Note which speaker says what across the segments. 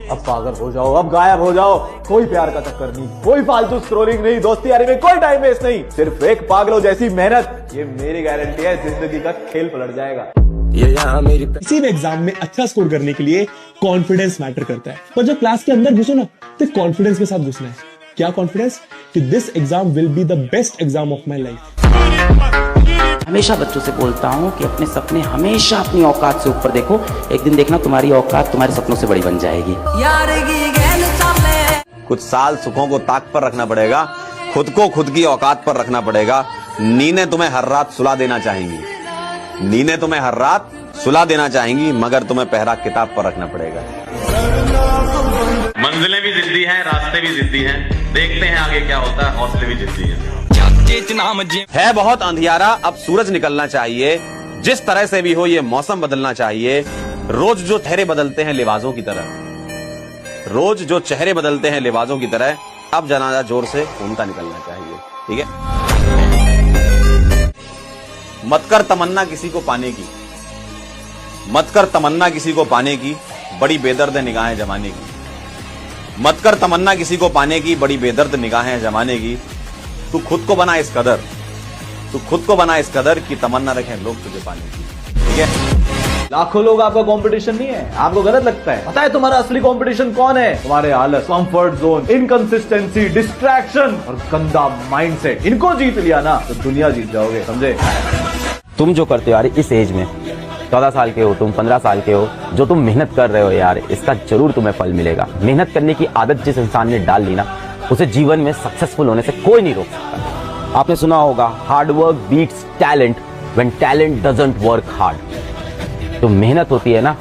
Speaker 1: अब पागल हो जाओ, अब गायब हो जाओ। कोई प्यार का चक्कर नहीं, कोई फालतू स्क्रोलिंग नहीं, दोस्ती यारी में कोई टाइम वेस्ट नहीं, सिर्फ एक पागलों जैसी मेहनत। ये मेरी गारंटी है, जिंदगी का खेल पलट जाएगा।
Speaker 2: किसी भी एग्जाम में अच्छा स्कोर करने के लिए कॉन्फिडेंस मैटर करता है, पर जब क्लास के अंदर घुसो ना तो कॉन्फिडेंस के साथ घुसना है। क्या कॉन्फिडेंस? कि this exam will be the best exam of my life.
Speaker 3: हमेशा बच्चों से बोलता हूँ कि अपने सपने हमेशा अपनी औकात से ऊपर देखो। एक दिन देखना तुम्हारी औकात तुम्हारे सपनों से बड़ी बन जाएगी।
Speaker 4: कुछ साल सुखों को ताक पर रखना पड़ेगा, खुद को खुद की औकात पर रखना पड़ेगा। नींदें तुम्हें हर रात सुला देना चाहेंगी, नींदें तुम्हें हर रात सुला देना चाहेंगी, मगर तुम्हें पहरा किताब पर रखना पड़ेगा।
Speaker 5: मंजिलें भी जिद्दी हैं, रास्ते भी जिद्दी हैं, देखते हैं आगे क्या होता है, हौसले भी जिद्दी हैं।
Speaker 4: है बहुत अंधियारा, अब सूरज निकलना चाहिए। जिस तरह से भी हो ये मौसम बदलना चाहिए। रोज जो चेहरे बदलते हैं लिबासों की तरह, रोज जो चेहरे बदलते हैं लिबासों की तरह, अब जनाजा जोर से उनका निकलना चाहिए। ठीक है, मत कर तमन्ना किसी को पाने की, मत कर तमन्ना किसी को पाने की, बड़ी बेदर्द निगाहें जमाने की। मत कर तमन्ना किसी को पाने की, बड़ी बेदर्द निगाहें जमाने की। तू खुद को बना इस कदर, तू खुद को बना इस कदर कि तमन्ना रखें लोग तुझे पाने की। ठीक है,
Speaker 1: लाखों लोग आपका कंपटीशन नहीं है, आपको गलत लगता है। पता है तुम्हारा असली कंपटीशन कौन है? तुम्हारे आलस, कंफर्ट जोन, इनकंसिस्टेंसी, डिस्ट्रैक्शन और गंदा माइंडसेट। इनको जीत लिया ना तो दुनिया जीत जाओगे, समझे?
Speaker 3: तुम जो करते हो यार इस एज में, 14 साल के हो तुम, 15 साल के हो, जो तुम मेहनत कर रहे हो यार, इसका जरूर तुम्हें फल मिलेगा। मेहनत करने की आदत जिस इंसान ने डाल ली ना, उसे जीवन में सक्सेसफुल होने से कोई नहीं रोक सकता। आपने सुना होगा, hard work beats talent when talent doesn't work hard. तो मेहनत होती है ना,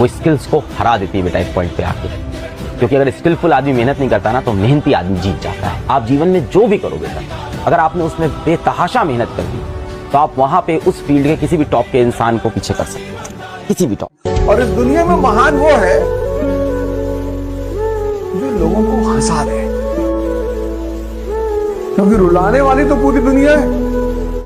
Speaker 3: वो स्किल्स को हरा देती है बेटा एक पॉइंट पे आके। क्योंकि अगर स्किलफुल आदमी मेहनत नहीं करता ना, तो मेहनती आदमी जीत जाता है। आप जीवन में जो भी करो बेटा, अगर आपने उसमें बेतहाशा मेहनत कर दी, तो आप वहां पे उस फील्ड के किसी भी टॉप के इंसान को पीछे कर सकते हो, किसी भी टॉप।
Speaker 6: और इस दुनिया में महान वो है जो लोगों को हंसा दे, क्योंकि रुलाने वाली तो पूरी दुनिया है।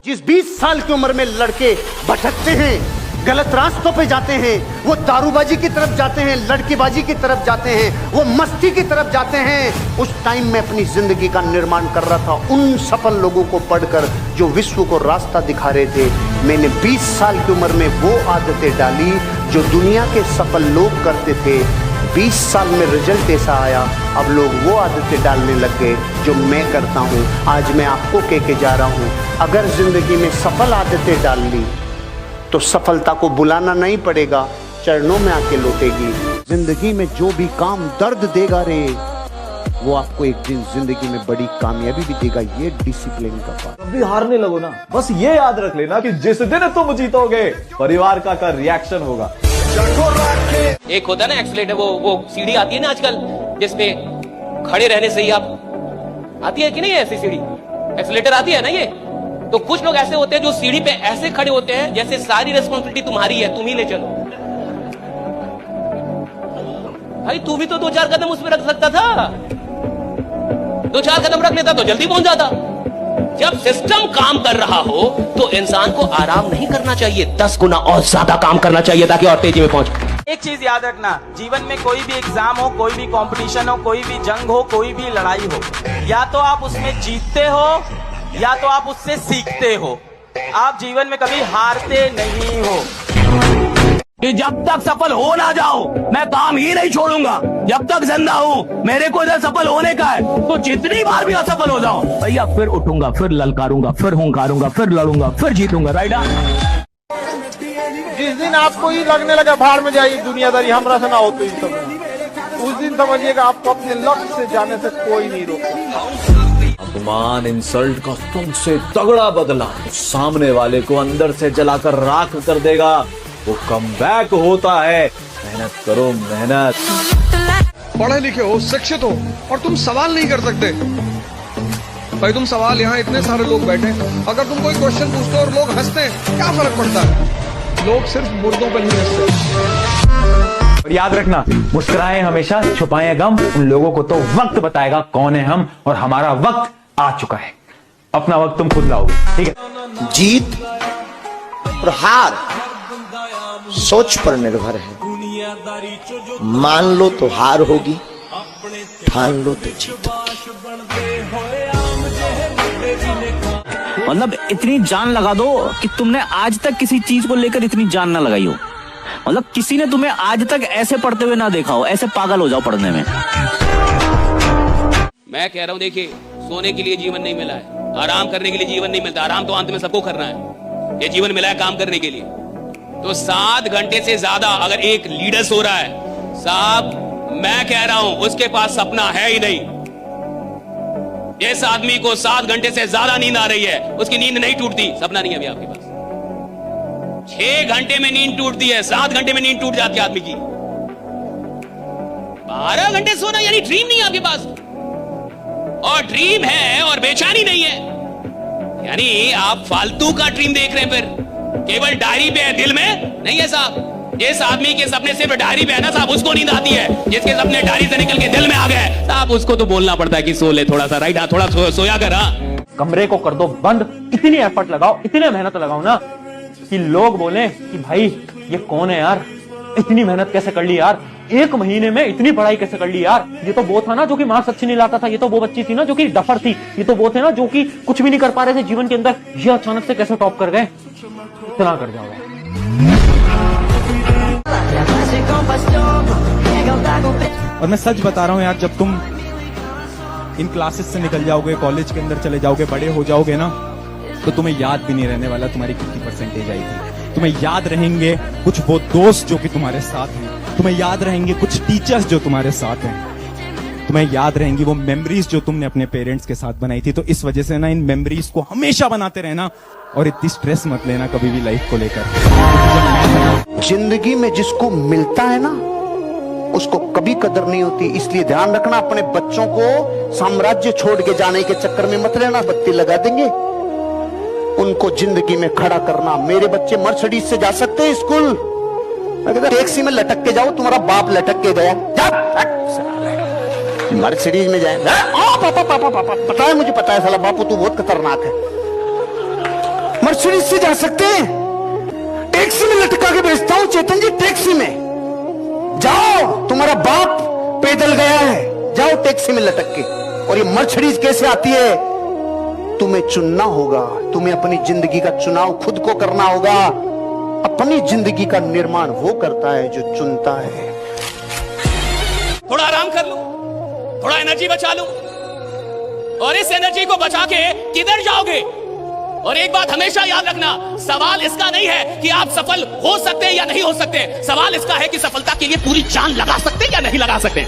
Speaker 7: जिस 20 साल की उम्र में लड़के भटकते हैं, गलत रास्तों पे जाते हैं, वो दारूबाजी की तरफ जाते हैं, लड़कीबाजी की तरफ जाते हैं, वो मस्ती की तरफ जाते हैं, उस टाइम में अपनी जिंदगी का निर्माण कर रहा था उन सफल लोगों को पढ़कर जो विश्व को रास्ता दिखा रहे थे। मैंने 20 साल की उम्र में वो आदतें डाली जो दुनिया के सफल लोग करते थे। 20 साल में रिजल्ट ऐसा आया, अब लोग वो आदतें डालने लग गए जो मैं करता हूँ। आज मैं आपको कह के जा रहा हूँ, अगर जिंदगी में सफल आदतें डाल ली तो सफलता को बुलाना नहीं पड़ेगा, चरणों में आके लौटेगी। जिंदगी में जो भी काम दर्द देगा रे, वो आपको एक दिन जिंदगी में बड़ी कामयाबी भी देगा। ये डिसिप्लिन का पार्ट।
Speaker 1: कभी हारने लगो ना, बस ये याद रख लेना कि जिस दिन तुम जीतोगे, परिवार का रिएक्शन होगा।
Speaker 8: एक होता है ना एक्सीलेटर, वो सीढ़ी आती है ना आजकल, जिसपे खड़े रहने से ही आप, आती है कि नहीं ऐसी सीढ़ी, एक्सीलेटर आती है ना ये। तो कुछ लोग ऐसे होते हैं जो सीढ़ी पे ऐसे खड़े होते हैं जैसे सारी रिस्पॉन्सिबिलिटी तुम्हारी है, तुम ही ले चलो। भाई तू भी तो 2-4 कदम उसमें रख सकता था, 2-4 कदम रख लेता तो जल्दी पहुंच जाता। जब सिस्टम काम कर रहा हो तो इंसान को आराम नहीं करना चाहिए, 10 गुना और ज्यादा काम करना चाहिए ताकि और तेजी में पहुंचे।
Speaker 9: एक चीज याद रखना, जीवन में कोई भी एग्जाम हो, कोई भी कंपटीशन हो, कोई भी जंग हो, कोई भी लड़ाई हो, या तो आप उसमें जीतते हो या तो आप उससे सीखते हो। आप जीवन में कभी हारते नहीं हो। कि जब तक सफल हो ना जाओ मैं काम ही नहीं छोड़ूंगा, जब तक जिंदा हूँ मेरे को इधर सफल होने का है, तो जितनी बार भी असफल हो जाओ भैया फिर उठूंगा, फिर ललकारूंगा, फिर हुंकारूंगा, फिर लड़ूंगा, फिर जीतूंगा। राइट।
Speaker 6: जिस दिन आपको ही लगने लगा भाड़ में जाइए दुनियादारी हमरा से ना होती, उस दिन समझिएगा आपको अपने लक्ष्य से जाने से कोई नहीं रोकता।
Speaker 1: अपमान, इंसल्ट का तुमसे तगड़ा बदला सामने वाले को अंदर से जलाकर राख कर देगा। वो कमबैक होता है। मेहनत करो, मेहनत।
Speaker 6: पढ़े लिखे हो, शिक्षित हो, और तुम सवाल नहीं कर सकते। भाई तुम सवाल, यहाँ इतने सारे लोग बैठे, अगर तुम कोई क्वेश्चन पूछते हो और लोग हंसते हैं, क्या फर्क पड़ता है? लोग सिर्फ मुर्दों पर नहीं हंसते।
Speaker 1: और याद रखना, मुस्कुराएं हमेशा, छुपाएं गम। उन लोगों को तो वक्त बताएगा कौन है हम, और हमारा वक्त आ चुका है। अपना वक्त तुम खुद लाओगे, ठीक है?
Speaker 7: जीत और हार सोच पर निर्भर है। मान लो तो हार होगी, ठान लो तो जीत होगी।
Speaker 10: मतलब इतनी जान लगा दो कि तुमने आज तक किसी चीज को लेकर इतनी जान ना लगाई हो। मतलब किसी ने तुम्हें आज तक ऐसे पढ़ते हुए ना देखा हो, ऐसे पागल हो जाओ पढ़ने में।
Speaker 8: मैं कह रहा हूं, देखिए, सोने के लिए जीवन नहीं मिला है, आराम करने के लिए जीवन नहीं मिलता। आराम तो अंत में सबको करना है, ये जीवन मिला है काम करने के लिए। तो 7 घंटे से ज्यादा अगर एक लीडर सो रहा है, साहब मैं कह रहा हूं उसके पास सपना है ही नहीं। इस आदमी को 7 घंटे से ज्यादा नींद आ रही है, उसकी नींद नहीं टूटती, सपना नहीं है अभी आपके पास। 6 घंटे में नींद टूटती है, 7 घंटे में नींद टूट जाती है आदमी की। 12 घंटे सोना यानी ड्रीम नहीं है आपके पास, और ड्रीम है और बेचैनी नहीं है, यानी आप फालतू का ड्रीम देख रहे हैं। फिर केवल डायरी पे है, दिल में नहीं है साहब। जिस आदमी के सपने सिर्फ डायरी पे है ना साहब, उसको नींद आती है। जिसके सपने डायरी से निकल के दिल में आ गए साहब, उसको तो बोलना पड़ता है कि सो ले थोड़ा सा, राइट? हाँ, थोड़ा सोया कर। हाँ,
Speaker 11: कमरे को कर दो बंद, इतनी एफर्ट लगाओ, इतने मेहनत लगाओ ना कि लोग बोले कि भाई ये कौन है यार, इतनी मेहनत कैसे कर ली यार, 1 महीने में इतनी पढ़ाई कैसे कर ली यार। ये तो वो था ना जो कि मार्क्स अच्छी नहीं लाता था, ये तो वो बच्ची थी ना जो कि डफर थी, ये तो वो थे ना जो कि कुछ भी नहीं कर पा रहे थे जीवन के अंदर, ये अचानक से कैसे टॉप कर गए। इतना कर जाओ।
Speaker 2: और मैं सच बता रहा हूं यार, जब तुम इन क्लासेस से निकल जाओगे, कॉलेज के अंदर चले जाओगे, बड़े हो जाओगे ना, तो तुम्हें याद भी नहीं रहने वाला तुम्हारी कितनी परसेंटेज आई थी। तुम्हें याद रहेंगे कुछ वो दोस्त जो कि तुम्हारे साथ हैं, तुम्हें याद रहेंगे कुछ टीचर्स जो तुम्हारे साथ हैं, तुम्हें याद रहेंगी वो मेमोरीज जो तुमने अपने पेरेंट्स के साथ बनाई थी। तो इस वजह से ना इन मेमोरीज को हमेशा बनाते रहना, और इतनी स्ट्रेस मत लेना कभी भी लाइफ को लेकर।
Speaker 7: जिंदगी में जिसको मिलता है ना उसको कभी कदर नहीं होती, इसलिए ध्यान रखना। अपने बच्चों को साम्राज्य छोड़ के जाने के चक्कर में मत रहना, बत्ती लगा देंगे। उनको जिंदगी में खड़ा करना। मेरे बच्चे मर्सिडीज से जा सकते हैं स्कूल, टैक्सी में लटक के जाओ, तुम्हारा बाप लटक के गया, मर्सिडीज में जाए। पापा पापा पापा, पता है मुझे, पता है साला बापू तू बहुत खतरनाक है। मर्सिडीज से जा सकते हैं, टैक्सी में लटका के भेजता हूं चेतन जी, टैक्सी में जाओ, तुम्हारा बाप पैदल गया है, जाओ टैक्सी में लटक के। और ये मर्सिडीज कैसे आती है? तुम्हें चुनना होगा, तुम्हें अपनी जिंदगी का चुनाव खुद को करना होगा। अपनी जिंदगी का निर्माण वो करता है जो चुनता है।
Speaker 8: थोड़ा आराम कर लो, थोड़ा एनर्जी बचा लो, और इस एनर्जी को बचा के किधर जाओगे? और एक बात हमेशा याद रखना, सवाल इसका नहीं है कि आप सफल हो सकते हैं या नहीं हो सकते, सवाल इसका है कि सफलता के लिए पूरी जान लगा सकते हैं या नहीं लगा सकते।